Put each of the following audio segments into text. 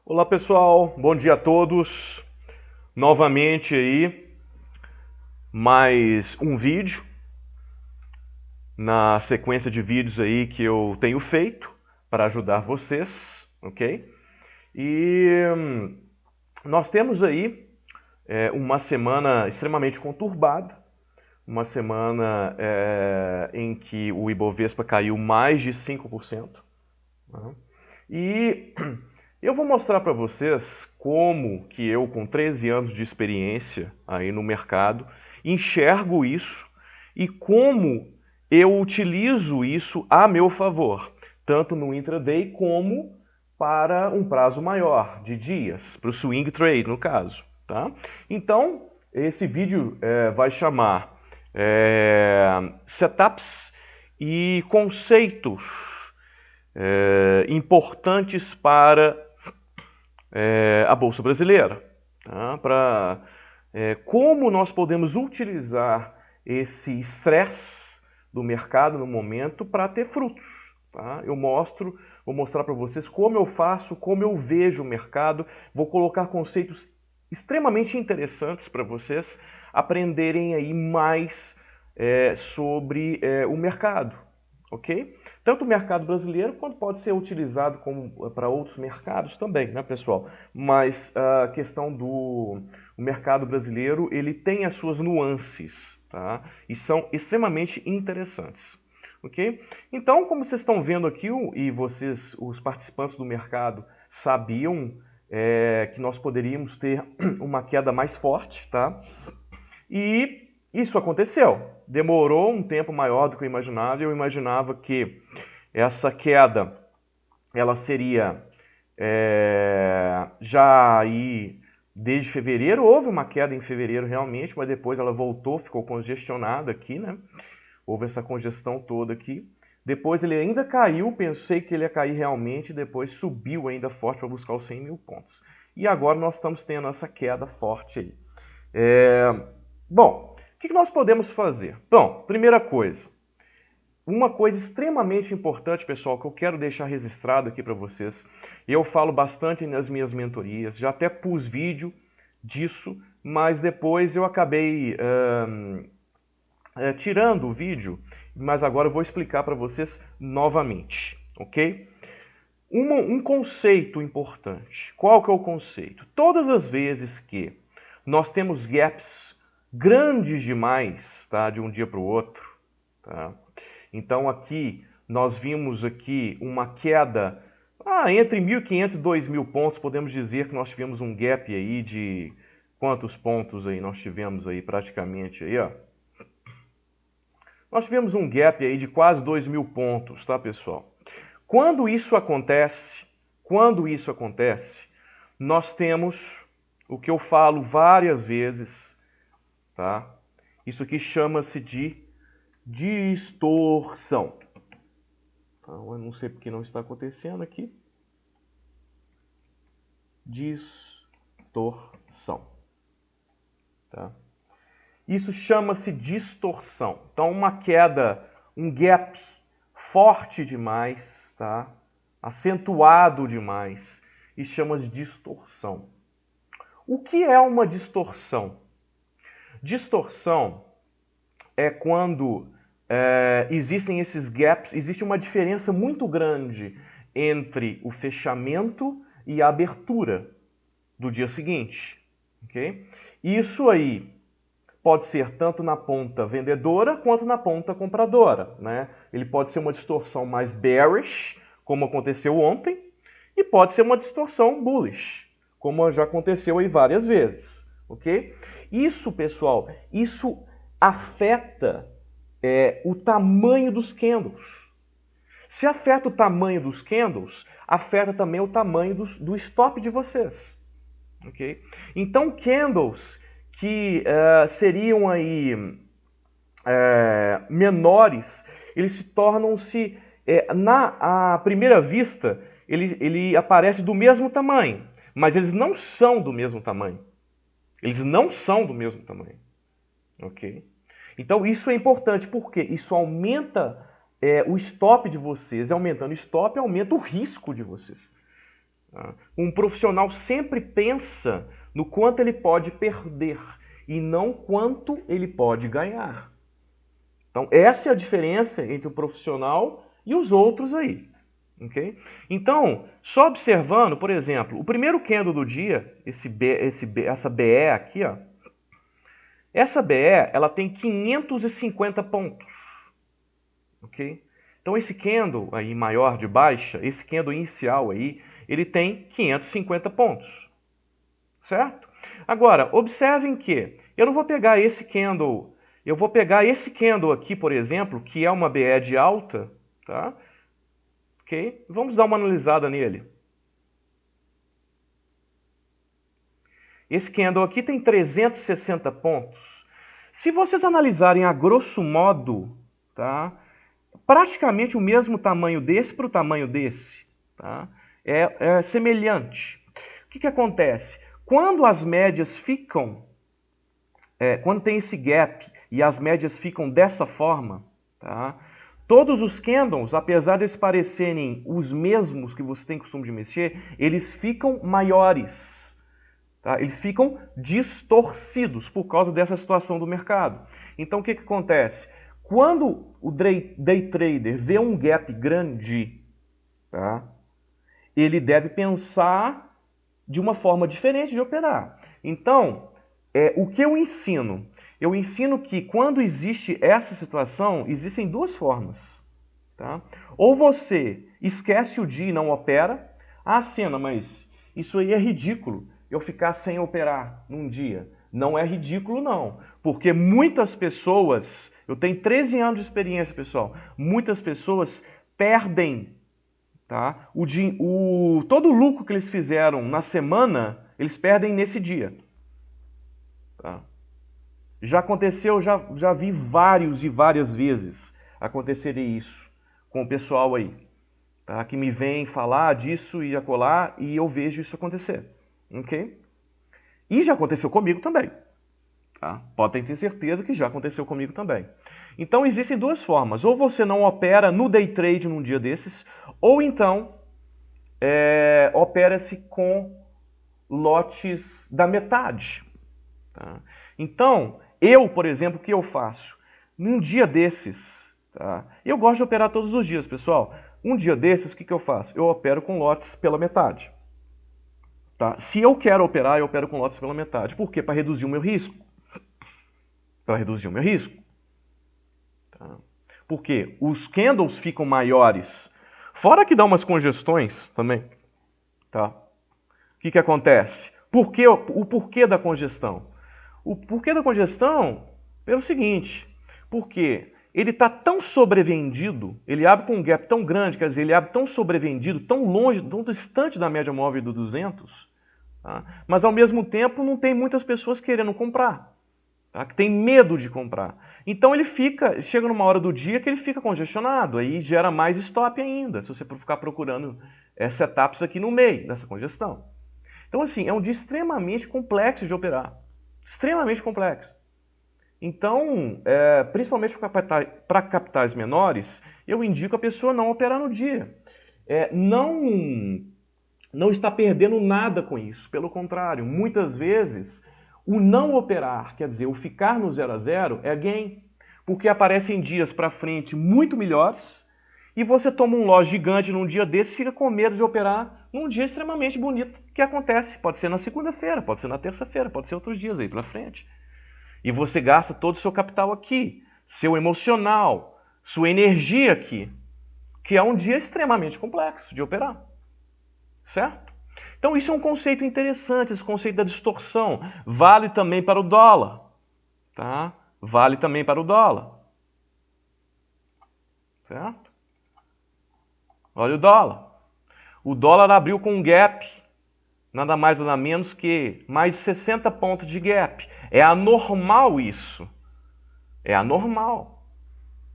Olá pessoal, bom dia a todos. Novamente aí, mais um vídeo na sequência de vídeos aí que eu tenho feito para ajudar vocês, ok? E nós temos aí uma semana extremamente conturbada, uma semana em que o Ibovespa caiu mais de 5%. Né? E eu vou mostrar para vocês como que eu, com 13 anos de experiência aí no mercado, enxergo isso e como eu utilizo isso a meu favor, tanto no intraday como para um prazo maior, de dias, para o swing trade, no caso. Tá? Então, esse vídeo vai chamar Setups e Conceitos importantes para a Bolsa Brasileira. Tá? Para como nós podemos utilizar esse estresse do mercado no momento para ter frutos. Tá? Vou mostrar para vocês como eu faço, como eu vejo o mercado, vou colocar conceitos extremamente interessantes para vocês aprenderem aí mais sobre o mercado, ok? Tanto o mercado brasileiro quanto pode ser utilizado para outros mercados também, né, pessoal? Mas a questão do mercado brasileiro, ele tem as suas nuances, tá? E são extremamente interessantes, ok? Então, como vocês estão vendo aqui, e vocês, os participantes do mercado, sabiam que nós poderíamos ter uma queda mais forte, tá? E isso aconteceu. Demorou um tempo maior do que eu imaginava. Eu imaginava que essa queda ela seria já aí desde fevereiro. Houve uma queda em fevereiro realmente, mas depois ela voltou, ficou congestionada aqui, né? Houve essa congestão toda aqui. Depois ele ainda caiu, pensei que ele ia cair realmente, depois subiu ainda forte para buscar os 100 mil pontos. E agora nós estamos tendo essa queda forte aí. Bom, o que nós podemos fazer? Bom, primeira coisa, uma coisa extremamente importante, pessoal, que eu quero deixar registrado aqui para vocês, eu falo bastante nas minhas mentorias, já até pus vídeo disso, mas depois eu acabei tirando o vídeo, mas agora eu vou explicar para vocês novamente, ok? Um conceito importante. Qual que é o conceito? Todas as vezes que nós temos gaps grandes demais, tá, de um dia para o outro, tá? Então aqui nós vimos aqui uma queda entre 1.500 e 2.000 pontos, podemos dizer que nós tivemos um gap aí de quantos pontos aí nós tivemos aí praticamente aí, ó. Nós tivemos um gap aí de quase 2.000 pontos, tá, pessoal? Quando isso acontece, nós temos o que eu falo várias vezes, tá? Isso aqui chama-se de distorção. Então, eu não sei porque não está acontecendo aqui. Distorção. Tá? Isso chama-se distorção. Então, uma queda, um gap forte demais, tá? Acentuado demais, e chama de distorção. O que é uma distorção? Distorção é quando existem esses gaps, existe uma diferença muito grande entre o fechamento e a abertura do dia seguinte. Okay? Isso aí pode ser tanto na ponta vendedora quanto na ponta compradora. Né? Ele pode ser uma distorção mais bearish, como aconteceu ontem, e pode ser uma distorção bullish, como já aconteceu aí várias vezes. Ok? Isso, pessoal, isso afeta o tamanho dos candles. Se afeta o tamanho dos candles, afeta também o tamanho do stop de vocês. Okay? Então, candles que seriam aí menores, eles se tornam-se, à primeira vista, ele aparece do mesmo tamanho, mas eles não são do mesmo tamanho. Eles não são do mesmo tamanho. Ok? Então, isso é importante, porque isso aumenta o stop de vocês. Aumentando o stop, aumenta o risco de vocês. Tá? Um profissional sempre pensa no quanto ele pode perder e não quanto ele pode ganhar. Então, essa é a diferença entre o profissional e os outros aí. Okay? Então, só observando, por exemplo, o primeiro candle do dia, essa BE aqui, ó, essa BE ela tem 550 pontos. Okay? Então, esse candle aí maior de baixa, esse candle inicial aí, ele tem 550 pontos. Certo? Agora, observem que eu não vou pegar esse candle, eu vou pegar esse candle aqui, por exemplo, que é uma BE de alta, tá? Ok? Vamos dar uma analisada nele. Esse candle aqui tem 360 pontos. Se vocês analisarem a grosso modo, tá? Praticamente o mesmo tamanho desse para o tamanho desse, tá? É semelhante. O que acontece? Quando as médias ficam, quando tem esse gap e as médias ficam dessa forma, tá? Todos os candles, apesar de eles parecerem os mesmos que você tem costume de mexer, eles ficam maiores. Tá? Eles ficam distorcidos por causa dessa situação do mercado. Então, o que acontece? Quando o day trader vê um gap grande, tá? Ele deve pensar de uma forma diferente de operar. Então, o que eu ensino? Eu ensino que quando existe essa situação, existem duas formas. Tá? Ou você esquece o dia e não opera. Ah, Sena, mas isso aí é ridículo, eu ficar sem operar num dia. Não é ridículo, não. Porque muitas pessoas, eu tenho 13 anos de experiência, pessoal, muitas pessoas perdem, tá? Todo o lucro que eles fizeram na semana, eles perdem nesse dia. Tá? Já aconteceu, já vi vários e várias vezes acontecerem isso com o pessoal aí, tá? Que me vem falar disso e acolá e eu vejo isso acontecer. Ok? E já aconteceu comigo também. Tá? Podem ter certeza que já aconteceu comigo também. Então existem duas formas. Ou você não opera no day trade num dia desses, ou então opera-se com lotes da metade. Tá? Então, eu, por exemplo, o que eu faço? Num dia desses, tá? Eu gosto de operar todos os dias, pessoal. Um dia desses, o que eu faço? Eu opero com lotes pela metade. Tá? Se eu quero operar, eu opero com lotes pela metade. Por quê? Para reduzir o meu risco. Para reduzir o meu risco. Tá? Porque os candles ficam maiores. Fora que dá umas congestões também. Tá? O que acontece? O porquê da congestão? O porquê da congestão é o seguinte, porque ele está tão sobrevendido, ele abre com um gap tão grande, quer dizer, ele abre tão sobrevendido, tão longe, tão distante da média móvel do 200, tá? Mas ao mesmo tempo não tem muitas pessoas querendo comprar, tá? Que tem medo de comprar. Então ele chega numa hora do dia que ele fica congestionado, aí gera mais stop ainda, se você ficar procurando setups aqui no meio dessa congestão. Então assim, é um dia extremamente complexo de operar. Extremamente complexo. Então, principalmente para capitais menores, eu indico a pessoa não operar no dia. Não está perdendo nada com isso. Pelo contrário, muitas vezes, o não operar, quer dizer, o ficar no 0 a 0, é gain. Porque aparecem dias para frente muito melhores e você toma um loss gigante num dia desse e fica com medo de operar num dia extremamente bonito que acontece. Pode ser na segunda-feira, pode ser na terça-feira, pode ser outros dias aí pela frente. E você gasta todo o seu capital aqui, seu emocional, sua energia aqui, que é um dia extremamente complexo de operar. Certo? Então isso é um conceito interessante, esse conceito da distorção. Vale também para o dólar. Tá? Vale também para o dólar. Certo? Olha o dólar. O dólar abriu com um gap, nada mais nada menos que mais de 60 pontos de gap. É anormal isso. É anormal.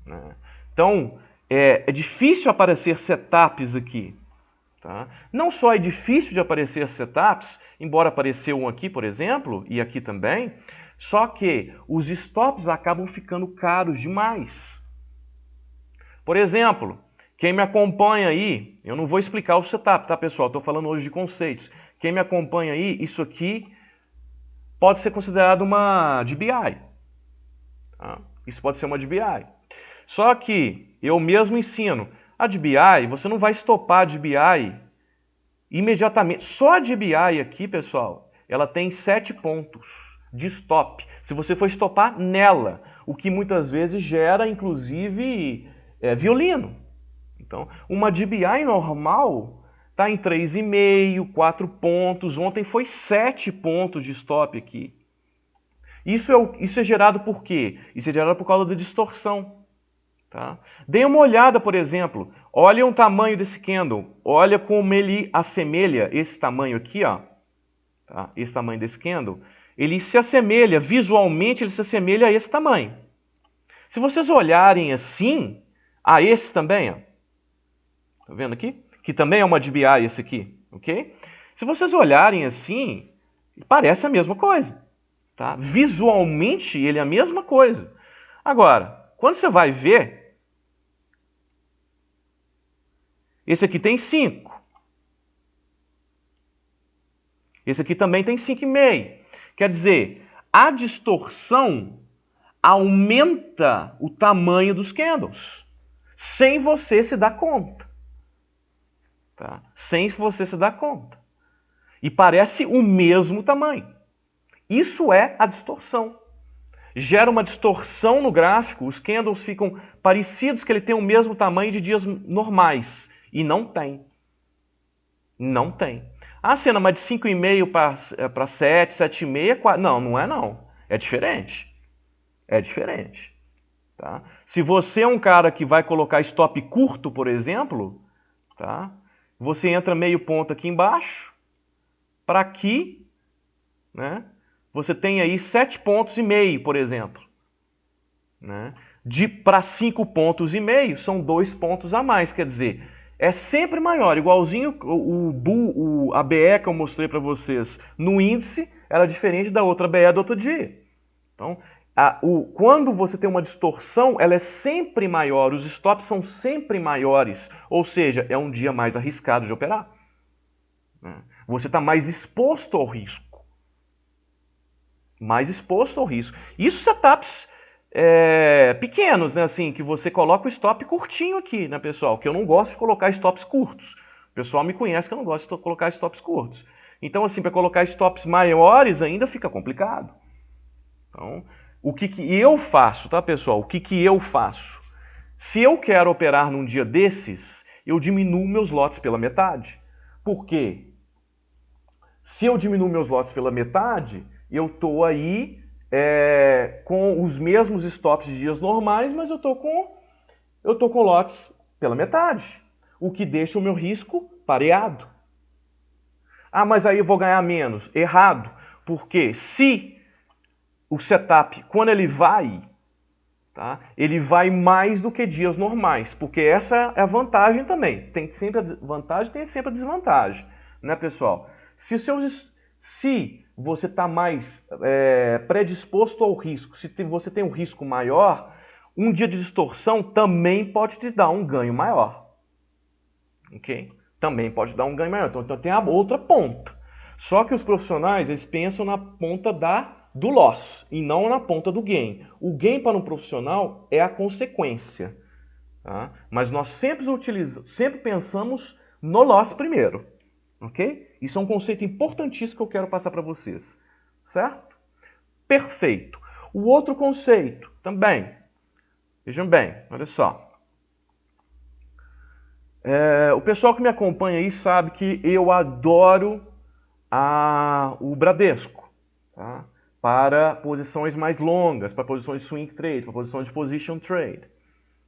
Né? Então, é difícil aparecer setups aqui. Tá? Não só é difícil de aparecer setups, embora apareceu um aqui, por exemplo, e aqui também, só que os stops acabam ficando caros demais. Por exemplo, Quem me acompanha aí, eu não vou explicar o setup, tá, pessoal? Estou falando hoje de conceitos. Quem me acompanha aí, isso aqui pode ser considerado uma DBI. Tá? Isso pode ser uma DBI. Só que eu mesmo ensino. A DBI, você não vai estopar a DBI imediatamente. Só a DBI aqui, pessoal, ela tem 7 pontos de stop. Se você for estopar nela, o que muitas vezes gera, inclusive, violino. Então, uma DBI normal está em 3,5, 4 pontos. Ontem foi 7 pontos de stop aqui. Isso é gerado por quê? Isso é gerado por causa da distorção. Tá? Dê uma olhada, por exemplo. Olha o tamanho desse candle. Olha como ele assemelha esse tamanho aqui. Ó. Tá? Esse tamanho desse candle. Ele se assemelha, visualmente, ele se assemelha a esse tamanho. Se vocês olharem assim, a esse também, ó. Tá vendo aqui? Que também é uma DBI esse aqui, ok? Se vocês olharem assim, parece a mesma coisa, tá? Visualmente, ele é a mesma coisa. Agora, quando você vai ver, esse aqui tem 5. Esse aqui também tem 5,5. Quer dizer, a distorção aumenta o tamanho dos candles, sem você se dar conta. Tá? Sem você se dar conta. E parece o mesmo tamanho. Isso é a distorção. Gera uma distorção no gráfico, os candles ficam parecidos que ele tem o mesmo tamanho de dias normais. E não tem. Não tem. Ah, Sena, mas de 5,5 para 7, 7,5, 4... Não, não é não. É diferente. É diferente. Tá? Se você é um cara que vai colocar stop curto, por exemplo, tá? Você entra meio ponto aqui embaixo, para aqui, né? Você tem aí 7,5 pontos, por exemplo. Né? Para 5,5 pontos, são 2 pontos a mais, quer dizer, é sempre maior, igualzinho a BE que eu mostrei para vocês no índice, era diferente da outra BE do outro dia. Então, quando você tem uma distorção, ela é sempre maior, os stops são sempre maiores, ou seja, é um dia mais arriscado de operar. Você está mais exposto ao risco. Mais exposto ao risco. Isso setups pequenos, né? Assim, que você coloca o stop curtinho aqui, né, pessoal? Que eu não gosto de colocar stops curtos. O pessoal me conhece que eu não gosto de colocar stops curtos. Então, assim, para colocar stops maiores ainda fica complicado. Então, o que eu faço, tá, pessoal? O que eu faço? Se eu quero operar num dia desses, eu diminuo meus lotes pela metade. Por quê? Se eu diminuo meus lotes pela metade, eu estou aí com os mesmos stops de dias normais, mas eu estou com lotes pela metade, o que deixa o meu risco pareado. Ah, mas aí eu vou ganhar menos. Errado, porque se o setup, quando ele vai, tá, ele vai mais do que dias normais, porque essa é a vantagem também. Tem sempre a vantagem, tem sempre a desvantagem, né, pessoal? Se você está mais predisposto ao risco, se você tem um risco maior, um dia de distorção também pode te dar um ganho maior. Ok? Também pode dar um ganho maior. Então tem a outra ponta. Só que os profissionais, eles pensam na ponta do loss e não na ponta do gain. O gain para um profissional é a consequência. Tá? Mas nós sempre pensamos no loss primeiro. Ok? Isso é um conceito importantíssimo que eu quero passar para vocês. Certo? Perfeito. O outro conceito também. Vejam bem, olha só. O pessoal que me acompanha aí sabe que eu adoro o Bradesco. Tá? Para posições mais longas, para posições de swing trade, para posições de position trade.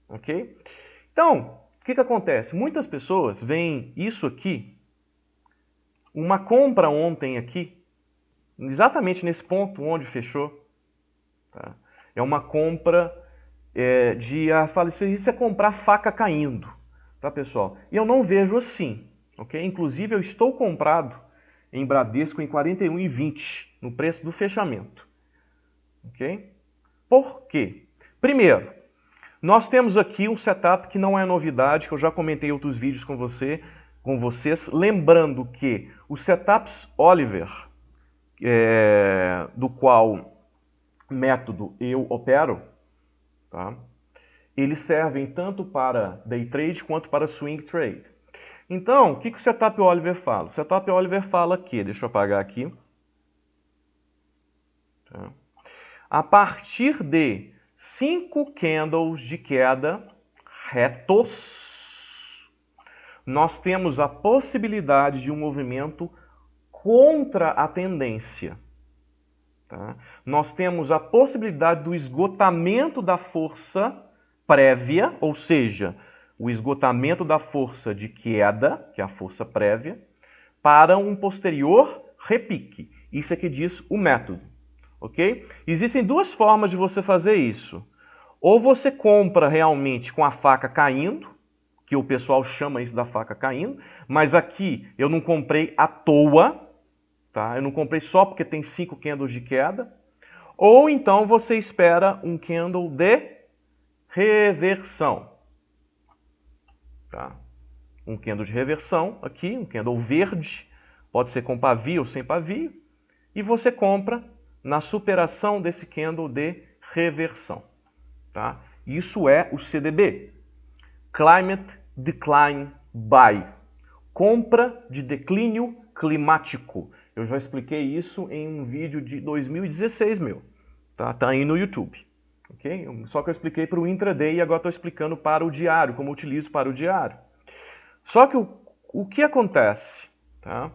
Ok? Então, o que acontece? Muitas pessoas veem isso aqui, uma compra ontem aqui, exatamente nesse ponto onde fechou. Tá? É uma compra isso é comprar faca caindo. Tá, pessoal? E eu não vejo assim. Ok? Inclusive, eu estou comprado em Bradesco em 41,20 no preço do fechamento. Ok? Por quê? Primeiro, Nós temos aqui um setup que não é novidade, que eu já comentei em outros vídeos com vocês, lembrando que os setups Oliver, do qual método eu opero, tá? Eles servem tanto para day trade quanto para swing trade. Então, o que o setup Oliver fala? O setup Oliver fala que, deixa eu apagar aqui, tá? A partir de 5 candles de queda retos, nós temos a possibilidade de um movimento contra a tendência. Tá? Nós temos a possibilidade do esgotamento da força prévia, ou seja, o esgotamento da força de queda, que é a força prévia, para um posterior repique. Isso é que diz o método. Ok? Existem duas formas de você fazer isso. Ou você compra realmente com a faca caindo, que o pessoal chama isso da faca caindo, mas aqui eu não comprei à toa, tá? Eu não comprei só porque tem 5 candles de queda. Ou então você espera um candle de reversão. Tá? Um candle de reversão aqui, um candle verde, pode ser com pavio ou sem pavio, e você compra na superação desse candle de reversão. Tá? Isso é o CDB, Climate Decline Buy, compra de declínio climático. Eu já expliquei isso em um vídeo de 2016 meu, tá aí no YouTube. Okay? Só que eu expliquei para o intraday e agora estou explicando para o diário, como eu utilizo para o diário. Só que o que acontece? Tá?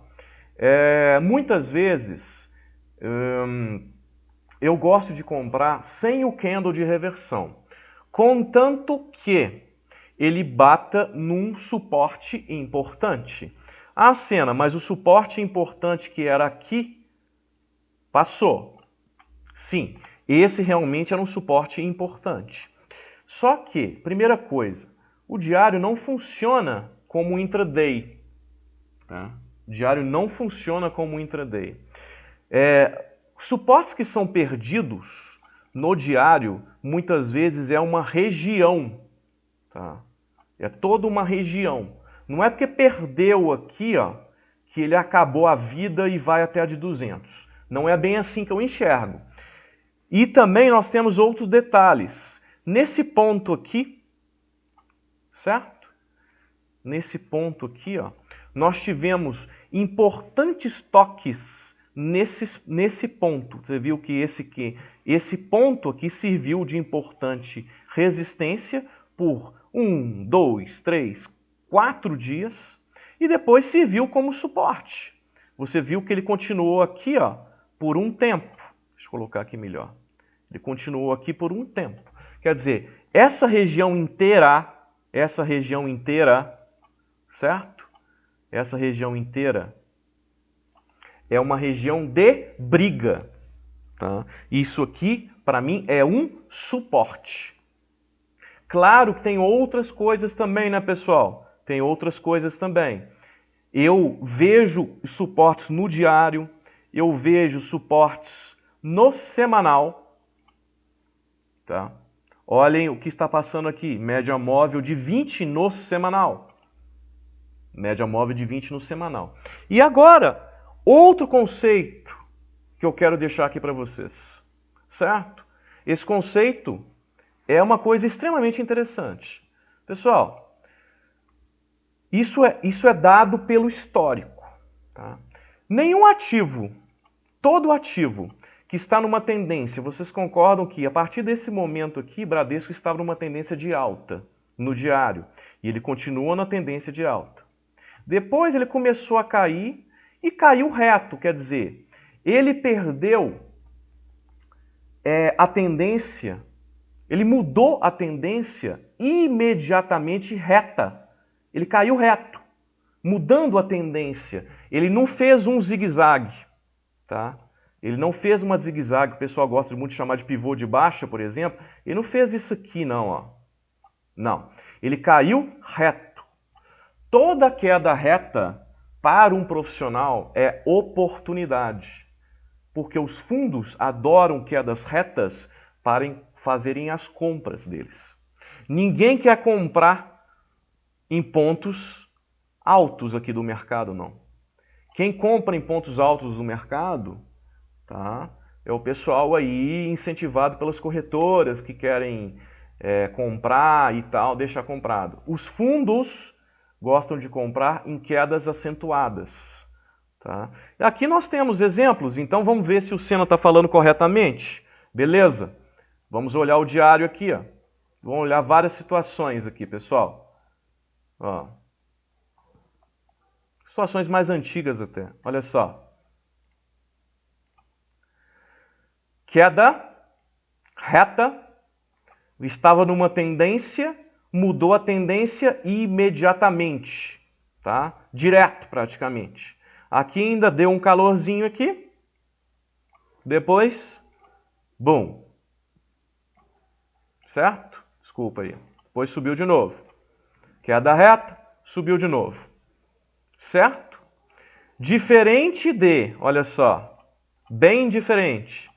Muitas vezes eu gosto de comprar sem o candle de reversão, contanto que ele bata num suporte importante. Ah, Senna, mas o suporte importante que era aqui passou. Sim, esse realmente era um suporte importante. Só que, primeira coisa, o diário não funciona como intraday. Tá? O diário não funciona como intraday. Suportes que são perdidos no diário, muitas vezes é uma região. Tá? É toda uma região. Não é porque perdeu aqui, ó, que ele acabou a vida e vai até a de 200. Não é bem assim que eu enxergo. E também nós temos outros detalhes. Nesse ponto aqui, certo? Nesse ponto aqui, ó, nós tivemos importantes toques nesse ponto. Você viu que esse ponto aqui serviu de importante resistência por 1, 2, 3, 4 dias e depois serviu como suporte. Você viu que ele continuou aqui, ó, por um tempo. Deixa eu colocar aqui melhor. Ele continuou aqui por um tempo. Quer dizer, essa região inteira, certo? Essa região inteira é uma região de briga. Tá? Isso aqui, para mim, é um suporte. Claro que tem outras coisas também, né, pessoal? Tem outras coisas também. Eu vejo suportes no diário, eu vejo suportes no semanal. Tá? Olhem o que está passando aqui. Média móvel de 20 no semanal. Média móvel de 20 no semanal. E agora, outro conceito que eu quero deixar aqui para vocês. Certo? Esse conceito é uma coisa extremamente interessante. Pessoal, isso é dado pelo histórico. Tá? Nenhum ativo, todo ativo que está numa tendência, vocês concordam que a partir desse momento aqui, Bradesco estava numa tendência de alta no diário, e ele continua na tendência de alta. Depois ele começou a cair e caiu reto, quer dizer, ele perdeu a tendência, ele mudou a tendência imediatamente reta. Ele caiu reto, mudando a tendência. Ele não fez um zigue-zague, tá? Ele não fez uma zigue-zague, o pessoal gosta muito de chamar de pivô de baixa, por exemplo. Ele não fez isso aqui, não. Ó. Não. Ele caiu reto. Toda queda reta para um profissional é oportunidade. Porque os fundos adoram quedas retas para fazerem as compras deles. Ninguém quer comprar em pontos altos aqui do mercado, não. Quem compra em pontos altos do mercado, tá, é o pessoal aí incentivado pelas corretoras que querem comprar e tal, deixar comprado. Os fundos gostam de comprar em quedas acentuadas. Tá? Aqui nós temos exemplos, então vamos ver se o Senna está falando corretamente. Beleza? Vamos olhar o diário aqui. Ó. Vamos olhar várias situações aqui, pessoal. Ó. Situações mais antigas até. Olha só. Queda reta. Estava numa tendência, mudou a tendência imediatamente. Tá? Direto, praticamente. Aqui ainda deu um calorzinho aqui. Depois, bum. Certo? Desculpa aí. Depois subiu de novo. Queda reta, subiu de novo. Certo? Diferente de, olha só, bem diferente.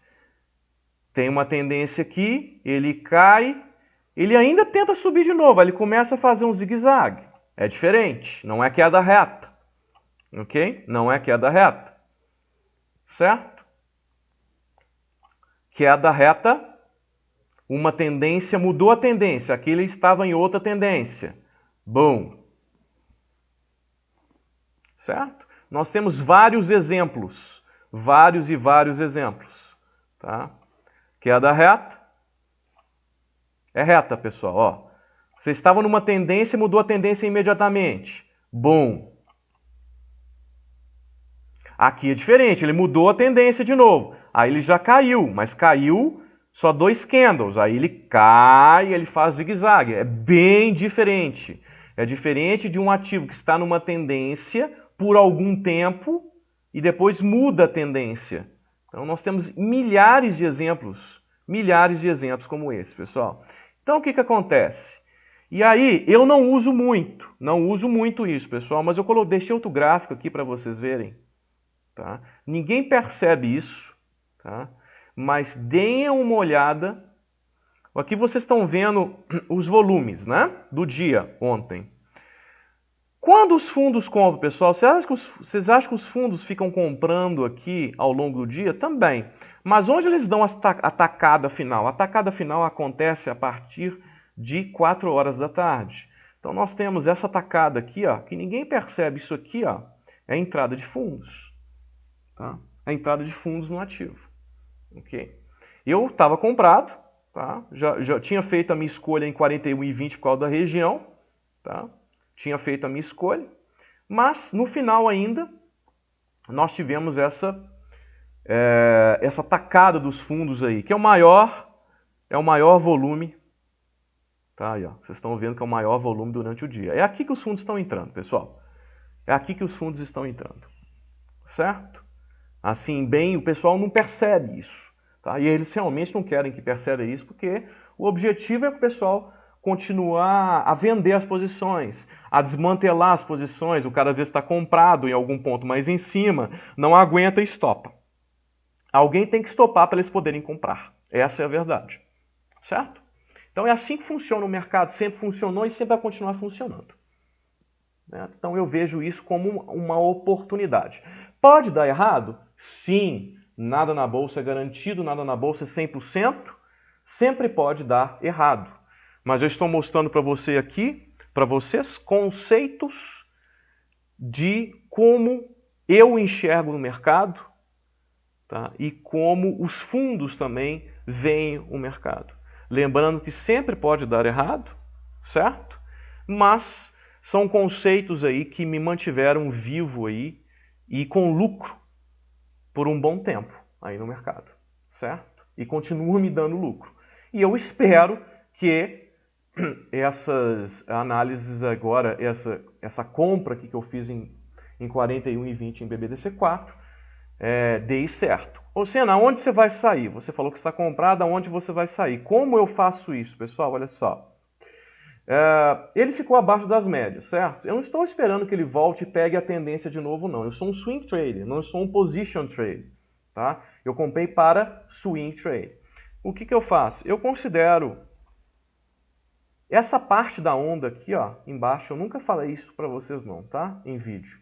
Tem uma tendência aqui, ele cai, ele ainda tenta subir de novo, ele começa a fazer um zigue-zague. É diferente, não é queda reta. Ok? Não é queda reta. Certo? Queda reta, uma tendência, mudou a tendência, aqui ele estava em outra tendência. Bum. Certo? Nós temos vários exemplos, vários e vários exemplos. Tá? Queda reta. É reta, pessoal. Ó. Você estava numa tendência e mudou a tendência imediatamente. Bum. Aqui é diferente, ele mudou a tendência de novo. Aí ele já caiu, mas caiu só 2 candles. Aí ele cai, ele faz zigue-zague. É bem diferente. É diferente de um ativo que está numa tendência por algum tempo e depois muda a tendência. Então nós temos milhares de exemplos como esse, pessoal. Então o que acontece? E aí eu não uso muito isso, pessoal, mas eu deixei outro gráfico aqui para vocês verem. Tá? Ninguém percebe isso, tá? Mas deem uma olhada. Aqui vocês estão vendo os volumes, né? Do dia ontem. Quando os fundos compram, pessoal, vocês acham que os fundos ficam comprando aqui ao longo do dia? Também. Mas onde eles dão a tacada final? A tacada final acontece a partir de 4 horas da tarde. Então nós temos essa tacada aqui, ó, que ninguém percebe. Isso aqui, ó, é a entrada de fundos. Tá? A entrada de fundos no ativo. Okay? Eu estava comprado, tá? já tinha feito a minha escolha em 41,20 por causa da região. Tá? Tinha feito a minha escolha. Mas, no final ainda, nós tivemos essa tacada dos fundos aí, que é o maior volume. Tá? Aí, ó, vocês estão vendo que é o maior volume durante o dia. É aqui que os fundos estão entrando, pessoal. É aqui que os fundos estão entrando. Certo? Assim, bem, o pessoal não percebe isso. Tá? E eles realmente não querem que perceba isso, porque o objetivo é que o pessoal continuar a vender as posições, a desmantelar as posições. O cara às vezes está comprado em algum ponto mais em cima, não aguenta e estopa. Alguém tem que estopar para eles poderem comprar. Essa é a verdade. Certo? Então é assim que funciona o mercado, sempre funcionou e sempre vai continuar funcionando. Então eu vejo isso como uma oportunidade. Pode dar errado? Sim. Nada na bolsa é garantido, nada na bolsa é 100%. Sempre pode dar errado. Mas eu estou mostrando para você aqui, para vocês, conceitos de como eu enxergo no mercado, tá? E como os fundos também veem o mercado. Lembrando que sempre pode dar errado, certo? Mas são conceitos aí que me mantiveram vivo aí e com lucro por um bom tempo aí no mercado, certo? E continuam me dando lucro. E eu espero que essas análises agora, essa compra aqui que eu fiz em 41,20 em BBDC4, dê certo. Ô Senna, onde você vai sair? Você falou que está comprado, aonde você vai sair? Como eu faço isso, pessoal? Olha só. Ele ficou abaixo das médias, certo? Eu não estou esperando que ele volte e pegue a tendência de novo, não. Eu sou um swing trader, não sou um position trader. Tá? Eu comprei para swing trade. O que eu faço? Eu considero Essa parte da onda aqui, ó, embaixo, eu nunca falei isso para vocês não, tá? Em vídeo.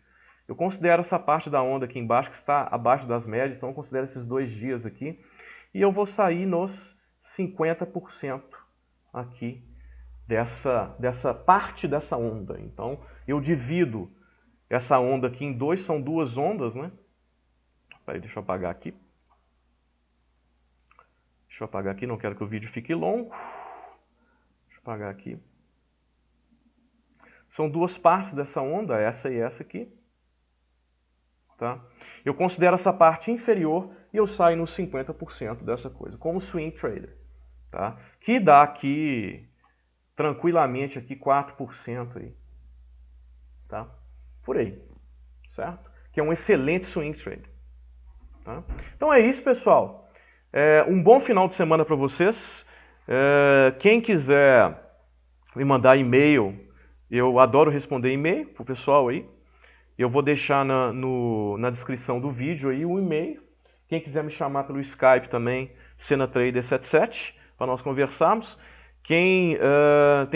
Eu considero essa parte da onda aqui embaixo, que está abaixo das médias, então eu considero esses 2 dias aqui. E eu vou sair nos 50% aqui dessa parte dessa onda. Então, eu divido essa onda aqui em dois, são 2 ondas, né? Peraí, deixa eu apagar aqui. Deixa eu apagar aqui, não quero que o vídeo fique longo. Deixa eu apagar aqui. São 2 partes dessa onda, essa e essa aqui. Tá? Eu considero essa parte inferior e eu saio nos 50% dessa coisa, como swing trader. Tá? Que dá aqui, tranquilamente, aqui 4% aí. Tá? Por aí. Certo? Que é um excelente swing trader. Tá? Então é isso, pessoal. Um bom final de semana para vocês. Quem quiser me mandar e-mail, eu adoro responder e-mail pro pessoal aí. Eu vou deixar na descrição do vídeo aí o e-mail. Quem quiser me chamar pelo Skype também, SenaTrader77, para nós conversarmos. Tem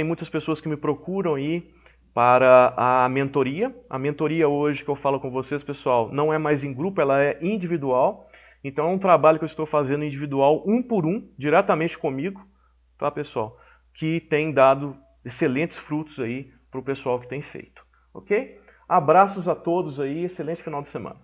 muitas pessoas que me procuram aí para a mentoria. A mentoria hoje que eu falo com vocês, pessoal, não é mais em grupo, ela é individual. Então é um trabalho que eu estou fazendo individual, um por um, diretamente comigo, tá, pessoal? Que tem dado excelentes frutos aí para o pessoal que tem feito, ok? Abraços a todos aí, excelente final de semana.